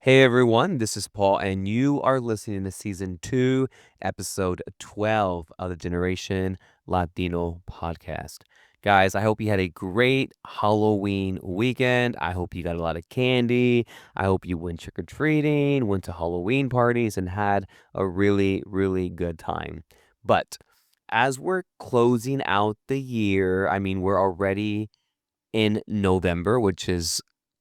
Hey everyone, this is Paul, and you are listening to season 2, episode 12 of the Generation Latino podcast. Guys, I hope you had a great Halloween weekend. I hope you got a lot of candy. I hope you went trick or treating, went to Halloween parties, and had a really, really good time. But as we're closing out the year, we're already in November, which is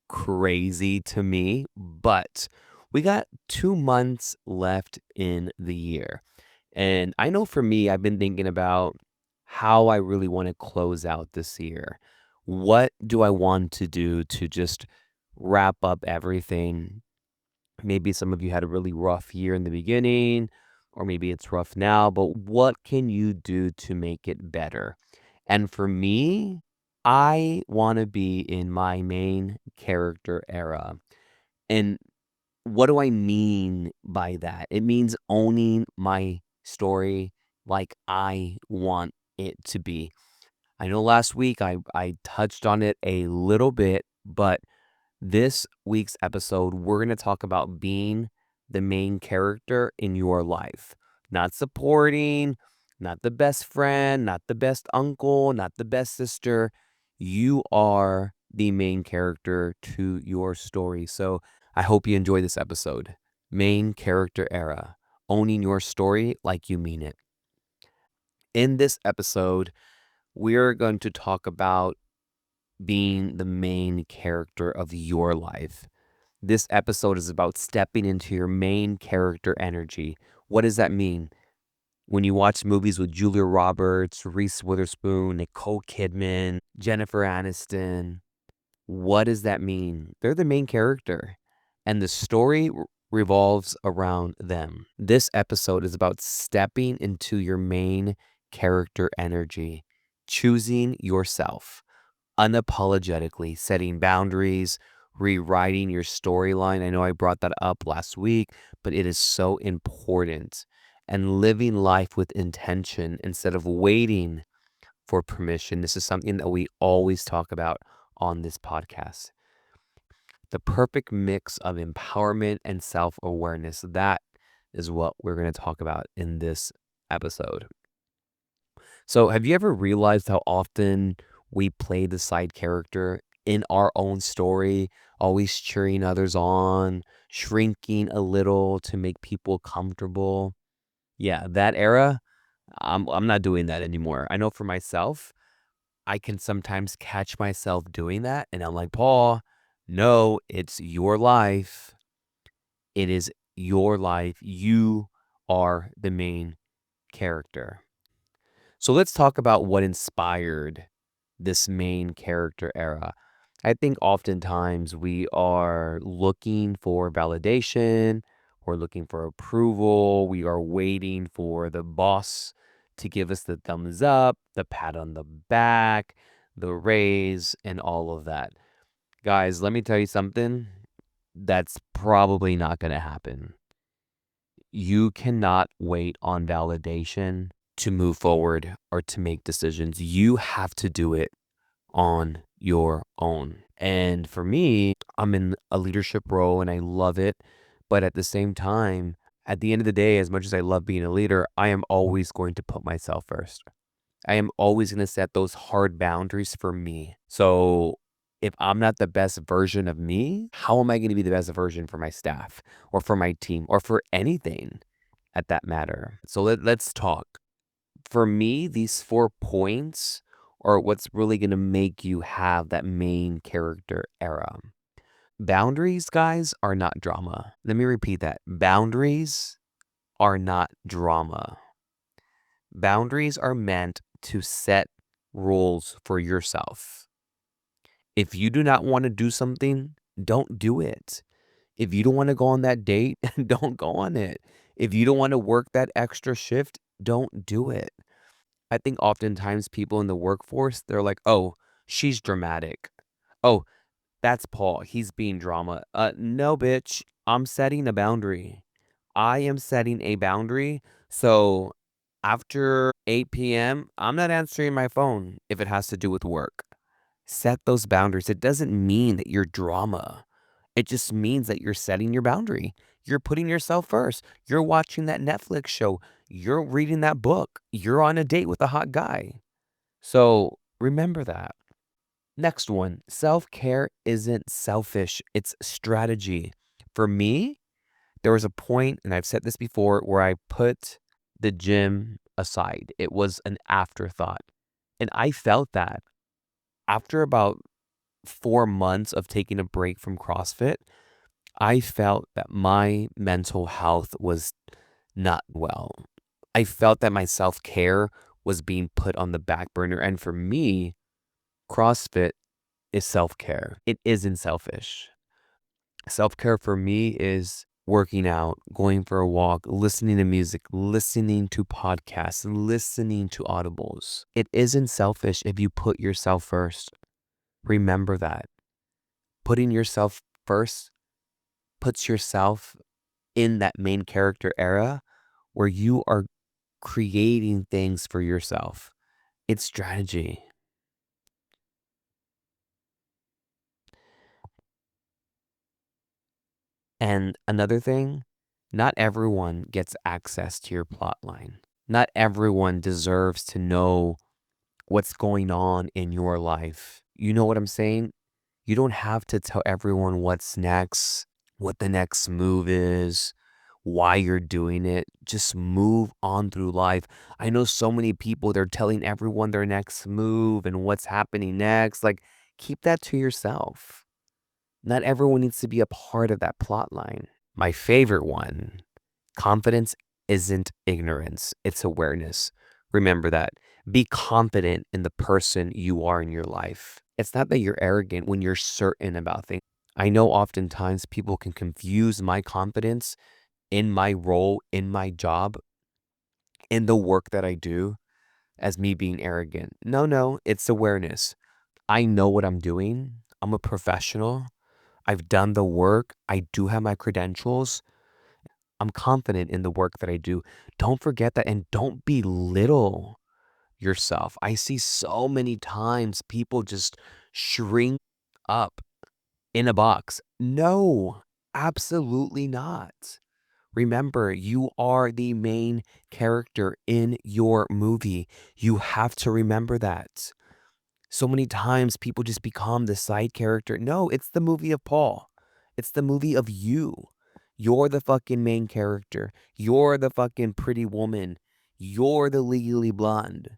crazy to me, but we got 2 months left in the year. And I know for me, I've been thinking about how I really want to close out this year. What do I want to do to just wrap up everything? Maybe some of you had a really rough year in the beginning, or maybe it's rough now, but what can you do to make it better? And for me, I wanna be in my main character era. And what do I mean by that? It means owning my story like I want it to be. I know last week I touched on it a little bit, but this week's episode, we're going to talk about being the main character in your life. Not supporting, not the best friend, not the best uncle, not the best sister. You are the main character to your story. So I hope you enjoy this episode. Main character era, owning your story like you mean it. In this episode, we're going to talk about being the main character of your life. This episode is about stepping into your main character energy. What does that mean? When you watch movies with Julia Roberts, Reese Witherspoon, Nicole Kidman, Jennifer Aniston, what does that mean? They're the main character, and the story revolves around them. This episode is about stepping into your main character energy, choosing yourself unapologetically, setting boundaries, rewriting your storyline. I know I brought that up last week, but it is so important. And living life with intention instead of waiting for permission. This is something that we always talk about on this podcast. The perfect mix of empowerment and self awareness. That is what we're going to talk about in this episode. So, have you ever realized how often we play the side character in our own story, always cheering others on, shrinking a little to make people comfortable? Yeah, that era, I'm not doing that anymore. I know for myself, I can sometimes catch myself doing that, and I'm like, Paul, no, it's your life. It is your life. You are the main character. So let's talk about what inspired this main character era. I think oftentimes we are looking for validation, we're looking for approval, we are waiting for the boss to give us the thumbs up, the pat on the back, the raise, and all of that. Guys, let me tell you something. That's probably not going to happen. You cannot wait on validation to move forward or to make decisions. You have to do it on your own. And for me, I'm in a leadership role and I love it. But at the same time, at the end of the day, as much as I love being a leader, I am always going to put myself first. I am always going to set those hard boundaries for me. So if I'm not the best version of me, how am I going to be the best version for my staff or for my team or for anything at that matter? So let's talk. For me, these 4 points are what's really gonna make you have that main character era. Boundaries, guys, are not drama. Let me repeat that. Boundaries are not drama. Boundaries are meant to set rules for yourself. If you do not wanna do something, don't do it. If you don't wanna go on that date, don't go on it. If you don't wanna work that extra shift, don't do it. I think oftentimes people in the workforce, they're like, "Oh, she's dramatic. Oh, that's Paul. He's being drama." No, bitch. I'm setting a boundary. I am setting a boundary. So after 8 p.m., I'm not answering my phone if it has to do with work. Set those boundaries. It doesn't mean that you're drama. It just means that you're setting your boundary. You're putting yourself first. You're watching that Netflix show. You're reading that book. You're on a date with a hot guy. So remember that. Next one, self-care isn't selfish, it's strategy. For me, there was a point, and I've said this before, where I put the gym aside. It was an afterthought. And I felt that after about 4 months of taking a break from CrossFit, I felt that my mental health was not well. I felt that my self-care was being put on the back burner. And for me, CrossFit is self-care. It isn't selfish. Self-care for me is working out, going for a walk, listening to music, listening to podcasts, listening to audibles. It isn't selfish if you put yourself first. Remember that. Putting yourself first puts yourself in that main character era where you are creating things for yourself. It's strategy. And another thing, not everyone gets access to your plot line. Not everyone deserves to know what's going on in your life. You know what I'm saying? You don't have to tell everyone what's next, what the next move is, why you're doing it. Just move on through life. I know so many people, they're telling everyone their next move and what's happening next. Like, keep that to yourself. Not everyone needs to be a part of that plot line. My favorite one, confidence isn't ignorance, it's awareness. Remember that. Be confident in the person you are in your life. It's not that you're arrogant when you're certain about things. I know oftentimes people can confuse my confidence in my role, in my job, in the work that I do as me being arrogant. No, no, it's awareness. I know what I'm doing. I'm a professional. I've done the work. I do have my credentials. I'm confident in the work that I do. Don't forget that and don't belittle yourself. I see so many times people just shrink up in a box. No, absolutely not. Remember, you are the main character in your movie. You have to remember that. So many times people just become the side character. No, it's the movie of Paul. It's the movie of you. You're the fucking main character. You're the fucking pretty woman. You're the legally blonde.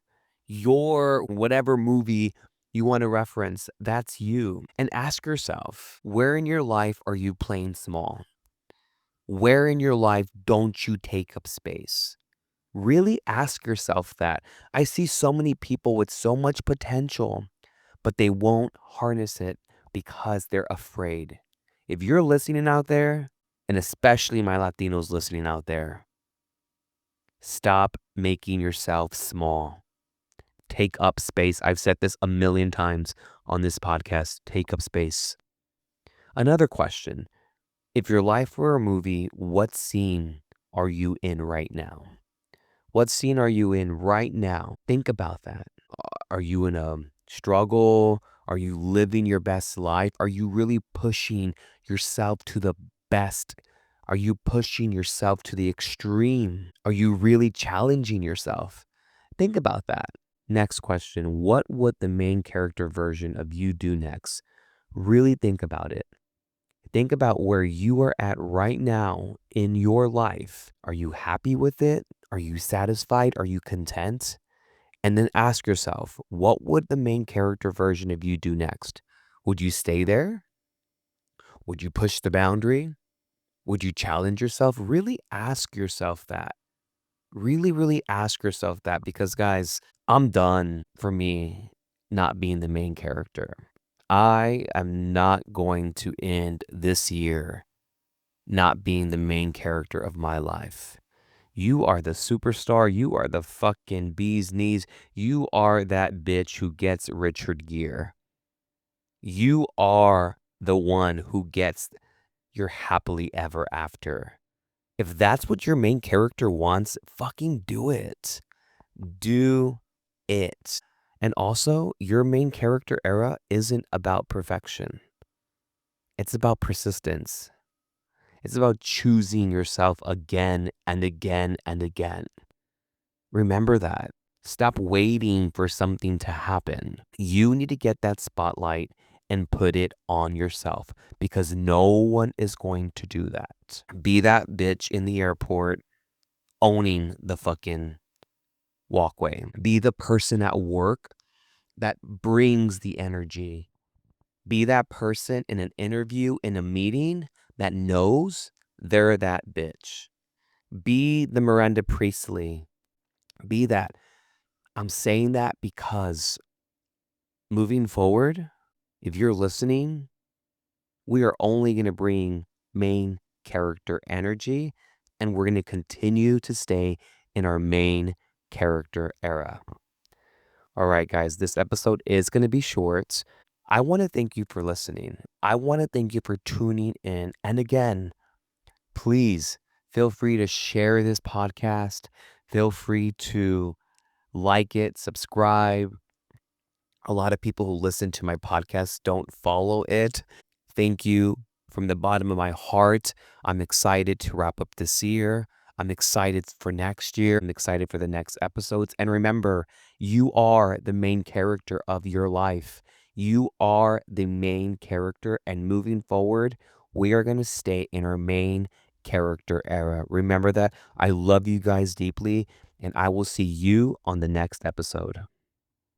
You're whatever movie you want to reference. That's you. And ask yourself, where in your life are you playing small? Where in your life don't you take up space? Really ask yourself that. I see so many people with so much potential, but they won't harness it because they're afraid. If you're listening out there, and especially my Latinos listening out there, stop making yourself small. Take up space. I've said this a million times on this podcast. Take up space. Another question. If your life were a movie, what scene are you in right now? What scene are you in right now? Think about that. Are you in a struggle? Are you living your best life? Are you really pushing yourself to the best? Are you pushing yourself to the extreme? Are you really challenging yourself? Think about that. Next question. What would the main character version of you do next? Really think about it. Think about where you are at right now in your life. Are you happy with it? Are you satisfied? Are you content? And then ask yourself, what would the main character version of you do next? Would you stay there? Would you push the boundary? Would you challenge yourself? Really ask yourself that. Really, really ask yourself that because, guys, I'm done for me not being the main character. I am not going to end this year not being the main character of my life. You are the superstar. You are the fucking bee's knees. You are that bitch who gets Richard Gere. You are the one who gets your happily ever after. If that's what your main character wants, fucking do it. Do it. And also, your main character era isn't about perfection. It's about persistence. It's about choosing yourself again and again and again. Remember that. Stop waiting for something to happen. You need to get that spotlight and put it on yourself because no one is going to do that. Be that bitch in the airport owning the fucking walkway. Be the person at work that brings the energy. Be that person in an interview, in a meeting that knows they're that bitch. Be the Miranda Priestley. Be that. I'm saying that because moving forward, if you're listening, we are only going to bring main character energy and we're going to continue to stay in our main character era. All right, guys, this episode is going to be short. I want to thank you for listening. I want to thank you for tuning in. And again, please feel free to share this podcast. Feel free to like it, subscribe. A lot of people who listen to my podcast don't follow it. Thank you from the bottom of my heart. I'm excited to wrap up this year. I'm excited for next year. I'm excited for the next episodes. And remember, you are the main character of your life. You are the main character. And moving forward, we are going to stay in our main character era. Remember that. I love you guys deeply, and I will see you on the next episode.